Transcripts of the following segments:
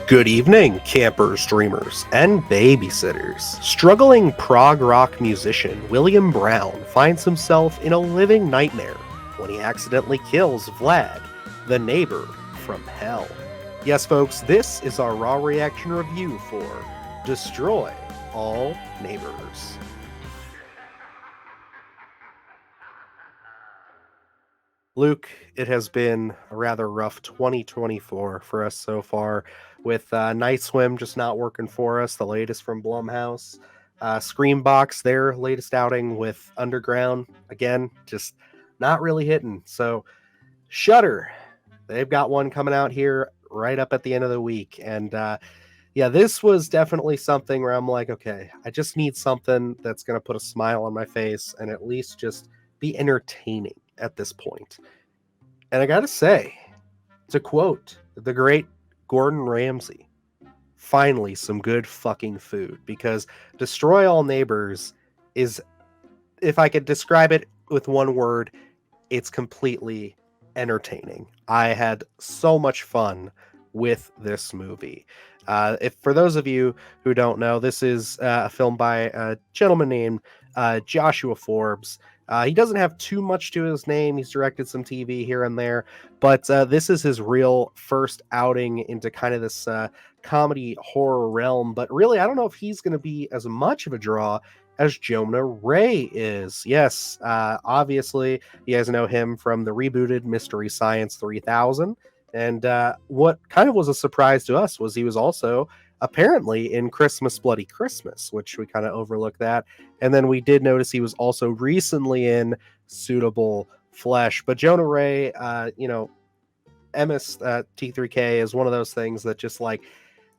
Good evening, campers, dreamers, and babysitters. Struggling prog rock musician William Brown finds himself in a living nightmare when he accidentally kills Vlad, the neighbor from hell. Yes, folks, this is our raw reaction review for Destroy All Neighbors. Luke, it has been a rather rough 2024 for us so far, with Night Swim just not working for us, the latest from Blumhouse. Screambox, their latest outing with Underground, again, just not really hitting. So, Shudder, they've got one coming out here right up at the end of the week. And yeah, this was definitely something where I'm like, okay, I just need something that's going to put a smile on my face and at least just be entertaining at this point. And I gotta say, to quote the great Gordon Ramsay, finally some good fucking food, because Destroy All Neighbors is, if I could describe it with one word, it's completely entertaining. I had so much fun with this movie. If for those of you who don't know, this is a film by a gentleman named Joshua Forbes. He doesn't have too much to his name. He's directed some TV here and there, but this is his real first outing into kind of this comedy horror realm. But really, I don't know if he's going to be as much of a draw as Jonah Ray is. Yes, obviously, you guys know him from the rebooted Mystery Science 3000. And what kind of was a surprise to us was he was also apparently in Christmas Bloody Christmas, which we kind of overlooked that. And then we did notice he was also recently in Suitable Flesh. But Jonah Ray, MS T3K is one of those things that just like,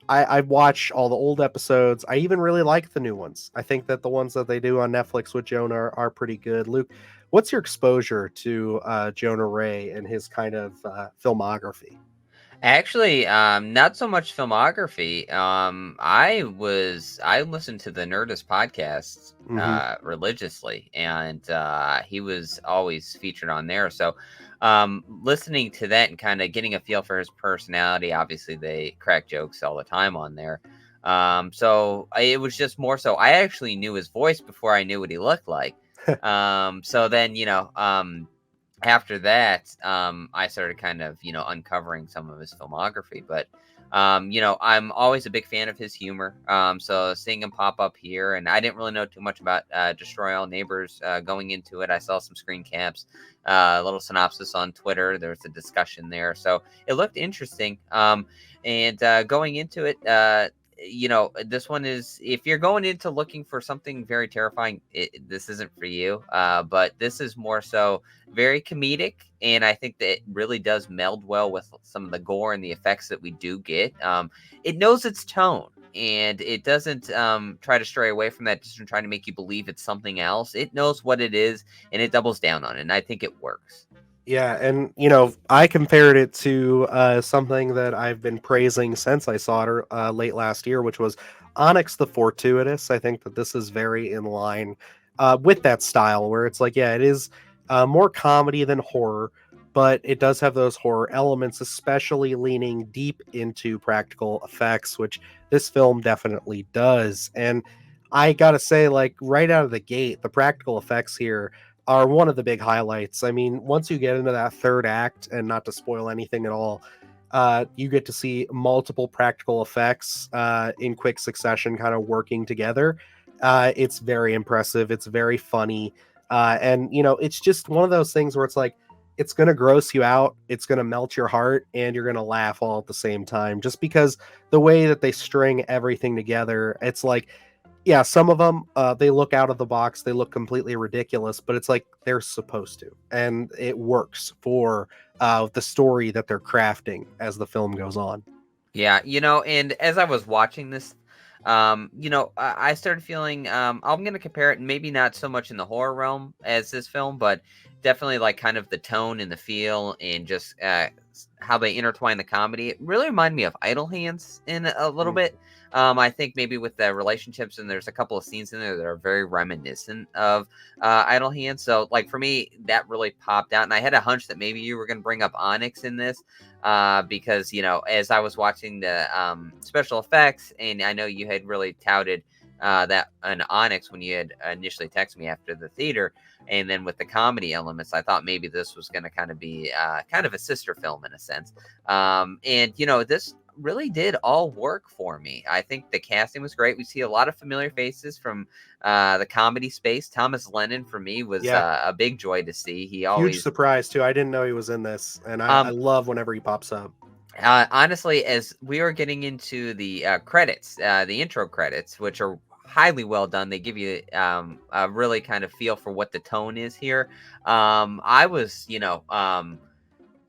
I watch all the old episodes. I even really like the new ones. I think that the ones that they do on Netflix with Jonah are pretty good. Luke, what's your exposure to Jonah Ray and his kind of filmography? Actually, not so much filmography. I listened to the Nerdist podcasts Hmm. religiously, and he was always featured on there. So, listening to that and kind of getting a feel for his personality. Obviously, they crack jokes all the time on there. It was just more so. I actually knew his voice before I knew what he looked like. So then, after that, I started kind of, uncovering some of his filmography. But, I'm always a big fan of his humor. So seeing him pop up here, and I didn't really know too much about Destroy All Neighbors going into it. I saw some screen caps, a little synopsis on Twitter. There was a discussion there. So it looked interesting. And going into it, this one is, if you're going into looking for something very terrifying, this isn't for you. But this is more so very comedic, and I think that it really does meld well with some of the gore and the effects that we do get. It knows its tone, and it doesn't try to stray away from that, just trying to make you believe it's something else. It knows what it is, and it doubles down on it, and I think it works. Yeah, and I compared it to something that I've been praising since I saw it late last year, which was Onyx the Fortuitous. I think that this is very in line with that style, where it's like, yeah, it is more comedy than horror, but it does have those horror elements, especially leaning deep into practical effects, which this film definitely does. And I gotta say, like right out of the gate, the practical effects here are one of the big highlights. I mean, once you get into that third act, and not to spoil anything at all, you get to see multiple practical effects in quick succession kind of working together. It's very impressive. It's very funny. And, it's just one of those things where it's like, it's going to gross you out. It's going to melt your heart, and you're going to laugh all at the same time, just because the way that they string everything together, it's like, yeah, some of them, they look out of the box, they look completely ridiculous, but it's like they're supposed to, and it works for the story that they're crafting as the film goes on. Yeah, and as I was watching this, I started feeling, I'm going to compare it, maybe not so much in the horror realm as this film, but definitely like kind of the tone and the feel and just how they intertwine the comedy. It really reminded me of Idle Hands in a little Mm. bit. I think maybe with the relationships, and there's a couple of scenes in there that are very reminiscent of Idle Hands. So, like for me, that really popped out, and I had a hunch that maybe you were going to bring up Onyx in this, because as I was watching the special effects, and I know you had really touted that an Onyx when you had initially texted me after the theater, and then with the comedy elements, I thought maybe this was going to kind of be kind of a sister film in a sense. And this really did all work for me. I think the casting was great. We see a lot of familiar faces from the comedy space. Thomas Lennon for me was Yeah, a big joy to see. He huge always surprise too. I didn't know he was in this, and I um love whenever he pops up. honestly, as we were getting into the credits, the intro credits, which are highly well done, they give you a really kind of feel for what the tone is here. I was,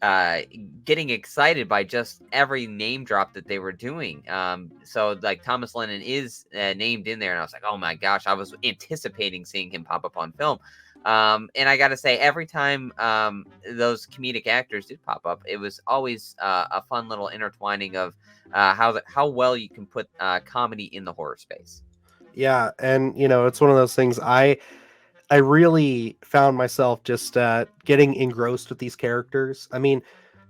uh, getting excited by just every name drop that they were doing. So like Thomas Lennon is named in there, and I was like, oh my gosh, I was anticipating seeing him pop up on film. And I got to say, every time those comedic actors did pop up, it was always a fun little intertwining of how well you can put comedy in the horror space. Yeah, and it's one of those things. I really found myself just getting engrossed with these characters. I mean,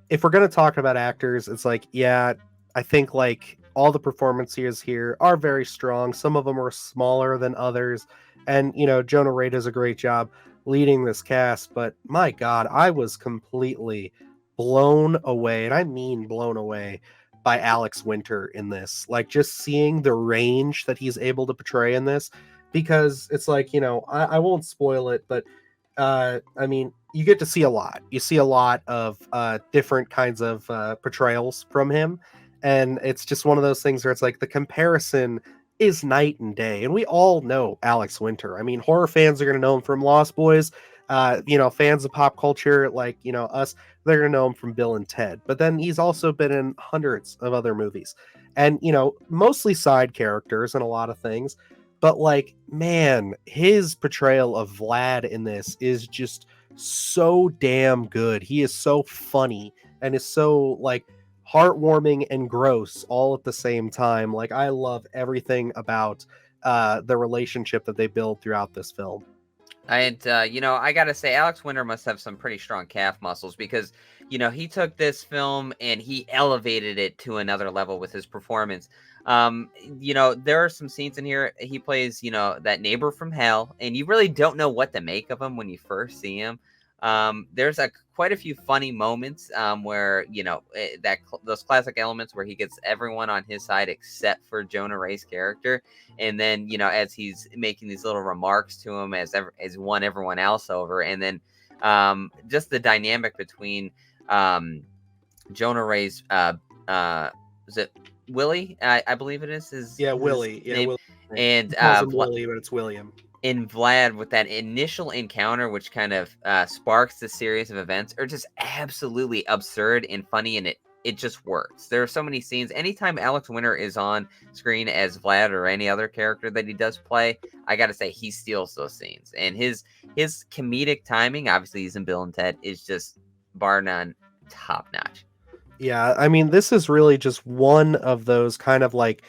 if we're gonna talk about actors, it's like, yeah, I think like all the performances here are very strong. Some of them are smaller than others, and Jonah Ray does a great job leading this cast. But my God, I was completely blown away, and I mean blown away by Alex Winter in this. Like just seeing the range that he's able to portray in this, because it's like I won't spoil it, but I mean, you get to see a lot. You see a lot of different kinds of portrayals from him, and it's just one of those things where it's like the comparison is night and day. And we all know Alex Winter. I mean, horror fans are going to know him from Lost Boys. Fans of pop culture like us, they're going to know him from Bill and Ted. But then he's also been in hundreds of other movies, and mostly side characters and a lot of things. But like, man, his portrayal of Vlad in this is just so damn good. He is so funny and is so like heartwarming and gross all at the same time. Like I love everything about the relationship that they build throughout this film. And I gotta say, Alex Winter must have some pretty strong calf muscles because he took this film and he elevated it to another level with his performance. There are some scenes in here he plays, that neighbor from hell, and you really don't know what to make of him when you first see him. There's quite a few funny moments where those classic elements where he gets everyone on his side except for Jonah Ray's character, and then as he's making these little remarks to him as won everyone else over, and then just the dynamic between Jonah Ray's is it Willie, I believe it is Yeah, his Willie. Yeah, name, Willie. and He calls him Willie, but it's William. in Vlad with that initial encounter, which kind of sparks the series of events, are just absolutely absurd and funny, and it just works. There are so many scenes. Anytime Alex Winter is on screen as Vlad or any other character that he does play, I got to say he steals those scenes, and his comedic timing, obviously he's in Bill and Ted, is just bar none, top notch. Yeah, I mean, this is really just one of those kind of like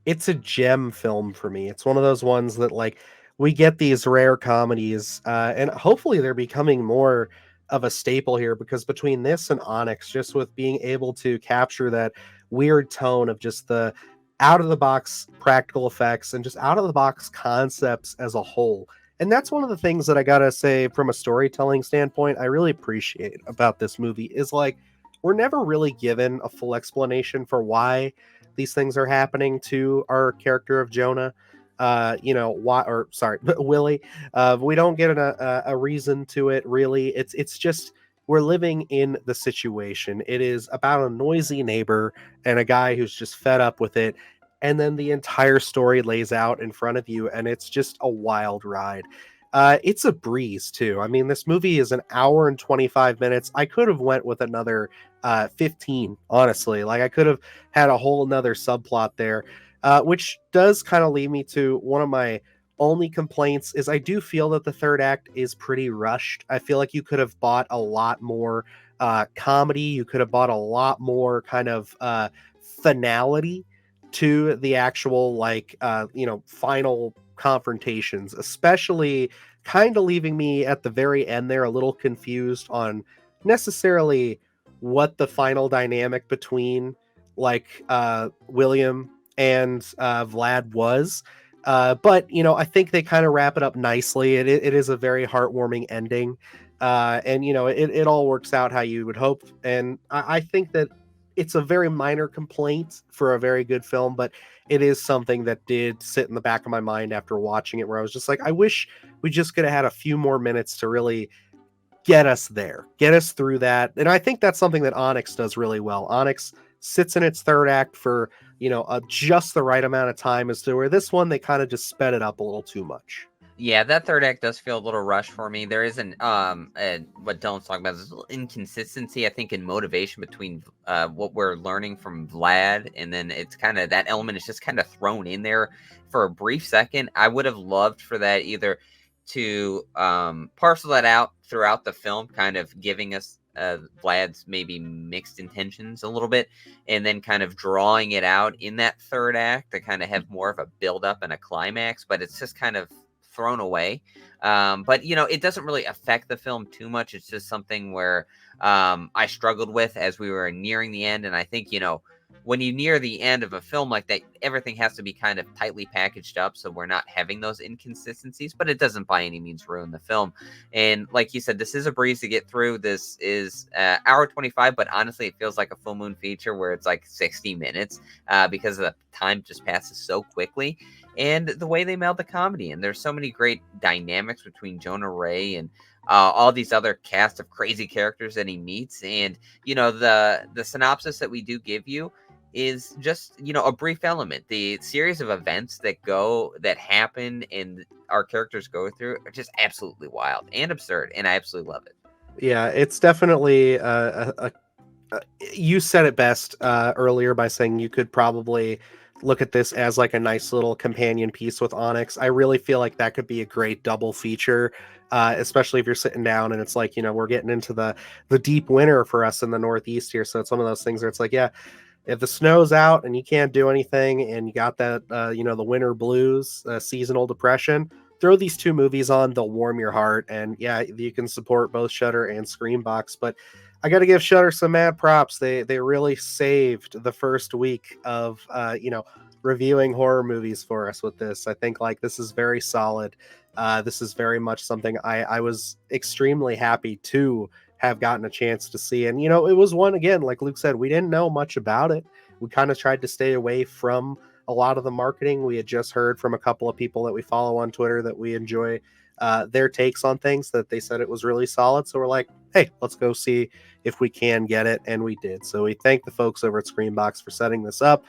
it's a gem film for me. It's one of those ones that like we get these rare comedies, and hopefully they're becoming more of a staple here because between this and Onyx, just with being able to capture that weird tone of just the out of the box practical effects and just out of the box concepts as a whole. And that's one of the things that I gotta say from a storytelling standpoint, I really appreciate about this movie is like we're never really given a full explanation for why these things are happening to our character of Jonah. Why or sorry, Willie. We don't get a reason to it really. It's just we're living in the situation. It is about a noisy neighbor and a guy who's just fed up with it. And then the entire story lays out in front of you, and it's just a wild ride. It's a breeze too. I mean, this movie is an hour and 25 minutes. I could have went with another 15, honestly. Like I could have had a whole another subplot there, which does kind of lead me to one of my only complaints is I do feel that the third act is pretty rushed. I feel like you could have bought a lot more comedy. You could have bought a lot more kind of finality to the actual final confrontations, especially kind of leaving me at the very end there a little confused on necessarily what the final dynamic between William and Vlad was. But I think they kind of wrap it up nicely. It is a very heartwarming ending. And it all works out how you would hope. And I think that it's a very minor complaint for a very good film, but it is something that did sit in the back of my mind after watching it, where I was just like, I wish we just could have had a few more minutes to really get us there, get us through that. And I think that's something that Onyx does really well. Onyx sits in its third act for, just the right amount of time, as to where this one, they kind of just sped it up a little too much. Yeah, that third act does feel a little rushed for me. There is what Dylan's talking about is a little inconsistency, I think, in motivation between what we're learning from Vlad, and then it's kind of that element is just kind of thrown in there for a brief second. I would have loved for that either to parcel that out throughout the film, kind of giving us Vlad's maybe mixed intentions a little bit, and then kind of drawing it out in that third act to kind of have more of a build up and a climax. But it's just kind of thrown away. But it doesn't really affect the film too much. It's just something where I struggled with as we were nearing the end. And I think, when you near the end of a film like that, everything has to be kind of tightly packaged up, so we're not having those inconsistencies, but it doesn't by any means ruin the film. And like you said, this is a breeze to get through. This is hour 25, but honestly, it feels like a full moon feature where it's like 60 minutes because the time just passes so quickly. And the way they meld the comedy, and there's so many great dynamics between Jonah Ray and all these other cast of crazy characters that he meets. And the synopsis that we do give you is just a brief element. The series of events that happen and our characters go through are just absolutely wild and absurd, and I absolutely love it. Yeah, it's definitely you said it best earlier by saying you could probably look at this as like a nice little companion piece with Onyx. I really feel like that could be a great double feature, especially if you're sitting down and it's like, we're getting into the deep winter for us in the Northeast here. So it's one of those things where it's like, yeah, if the snow's out and you can't do anything and you got that, the winter blues, seasonal depression, throw these two movies on. They'll warm your heart. And yeah, you can support both Shudder and Screambox. But I got to give Shudder some mad props. They really saved the first week of, reviewing horror movies for us with this. I think this is very solid. This is very much something I was extremely happy to have gotten a chance to see. And, it was one, again, like Luke said, we didn't know much about it. We kind of tried to stay away from a lot of the marketing. We had just heard from a couple of people that we follow on Twitter that we enjoy their takes on things, that they said it was really solid. So we're like, hey, let's go see if we can get it. And we did. So we thank the folks over at Screambox for setting this up.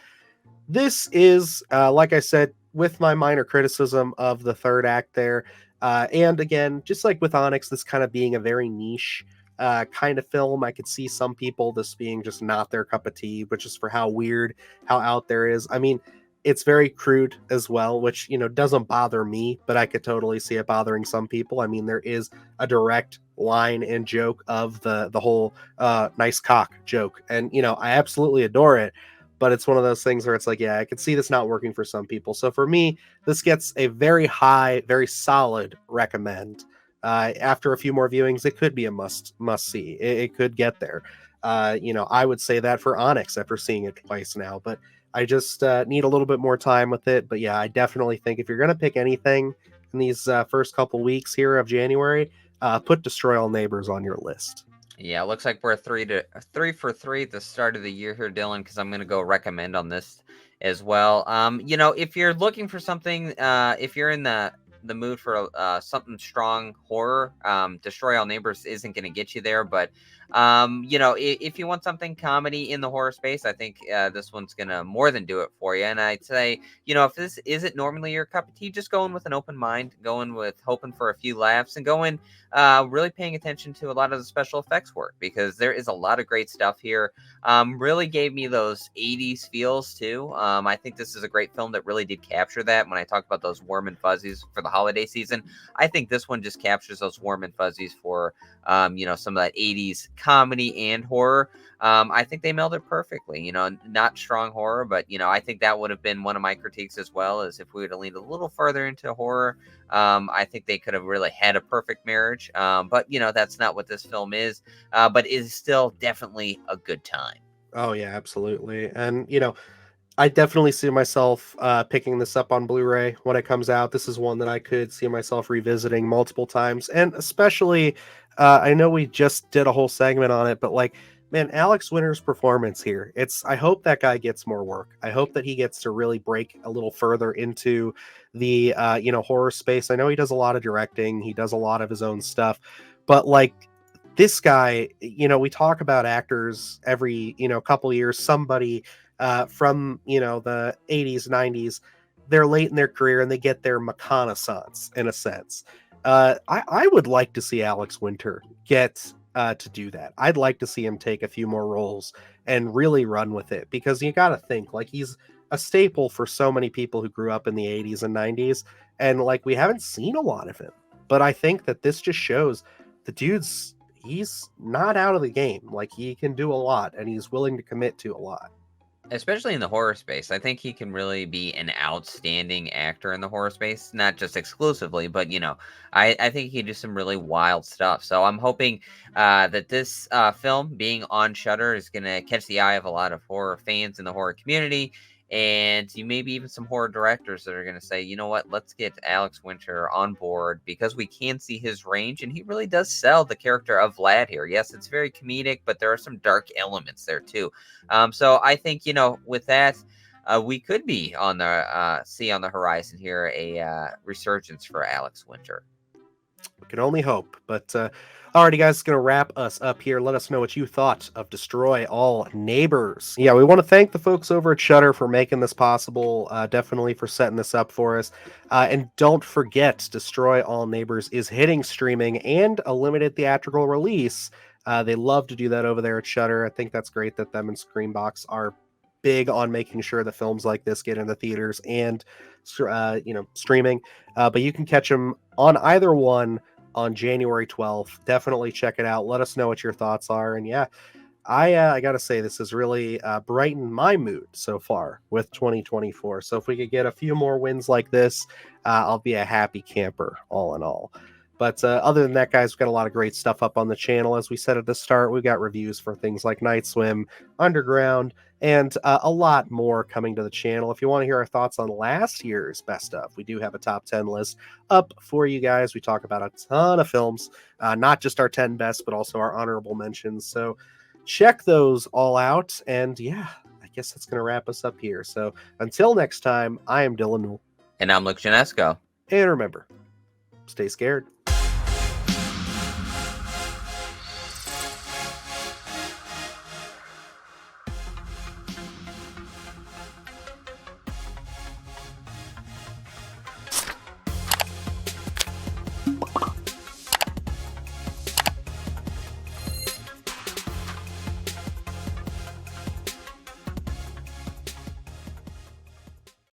This is, like I said, with my minor criticism of the third act there. And again, just like with Onyx, this kind of being a very niche kind of film. I could see some people this being just not their cup of tea, which is for how weird, how out there is. I mean, it's very crude as well, which, doesn't bother me, but I could totally see it bothering some people. I mean, there is a direct line and joke of the whole nice cock joke. And, I absolutely adore it. But it's one of those things where it's like, yeah, I could see this not working for some people. So for me, this gets a very high, very solid recommend. After a few more viewings, it could be a must see. It could get there. I would say that for Onyx after seeing it twice now, but I just need a little bit more time with it. But yeah, I definitely think if you're going to pick anything in these first couple weeks here of January, put Destroy All Neighbors on your list. Yeah, it looks like we're 3 for 3 at the start of the year here, Dylan, because I'm going to go recommend on this as well. If you're looking for something, if you're in the mood for something strong horror, Destroy All Neighbors isn't going to get you there, but if you want something comedy in the horror space, I think this one's going to more than do it for you. And I'd say, if this isn't normally your cup of tea, just go in with an open mind, go in with hoping for a few laughs, and go in really paying attention to a lot of the special effects work, because there is a lot of great stuff here. Really gave me those 80s feels too. I think this is a great film that really did capture that. When I talk about those warm and fuzzies for the holiday season, I think this one just captures those warm and fuzzies for some of that 80s comedy and horror. I think they melded perfectly. Not strong horror, but I think that would have been one of my critiques as well. Is if we would have leaned a little further into horror, I think they could have really had a perfect marriage. But that's not what this film is. But it is still definitely a good time. Oh yeah, absolutely. And I definitely see myself picking this up on Blu-ray when it comes out. This is one that I could see myself revisiting multiple times, and especially, I know we just did a whole segment on it, but like, man, Alex Winter's performance here. I hope that guy gets more work. I hope that he gets to really break a little further into the horror space. I know he does a lot of directing. He does a lot of his own stuff, but like this guy, we talk about actors every couple years. Somebody from the 80s, 90s, they're late in their career and they get their reconnaissance in a sense. I would like to see Alex Winter get to do that. I'd like to see him take a few more roles and really run with it, because you got to think, like, he's a staple for so many people who grew up in the 80s and 90s, and like we haven't seen a lot of him. But I think that this just shows the he's not out of the game. Like, he can do a lot and he's willing to commit to a lot. Especially in the horror space. I think he can really be an outstanding actor in the horror space, not just exclusively, but I think he can do some really wild stuff. So I'm hoping that this film being on Shudder is going to catch the eye of a lot of horror fans in the horror community, and you maybe even some horror directors that are going to say, you know what, let's get Alex Winter on board, because we can see his range, and he really does sell the character of Vlad here. Yes, it's very comedic, but there are some dark elements there too. So I think, with that, we could be on the see on the horizon here a resurgence for Alex Winter. We can only hope. But alrighty, guys, it's gonna wrap us up here. Let us know what you thought of Destroy All Neighbors. Yeah, we want to thank the folks over at Shudder for making this possible. Definitely for setting this up for us. And don't forget, Destroy All Neighbors is hitting streaming and a limited theatrical release. They love to do that over there at Shudder. I think that's great that them and Screambox are big on making sure that films like this get into theaters and streaming. But you can catch them on either one on January 12th. Definitely check it out. Let us know what your thoughts are. And yeah, I gotta say, this has really brightened my mood so far with 2024. So if we could get a few more wins like this, I'll be a happy camper, all in all. But other than that, guys, we've got a lot of great stuff up on the channel. As we said at the start, we've got reviews for things like Night Swim, Underground, and a lot more coming to the channel. If you want to hear our thoughts on last year's best of, we do have a top 10 list up for you guys. We talk about a ton of films, not just our 10 best, but also our honorable mentions. So check those all out. And yeah, I guess that's going to wrap us up here. So until next time, I am Dylan Newell. And I'm Luke Janesco. And remember, stay scared.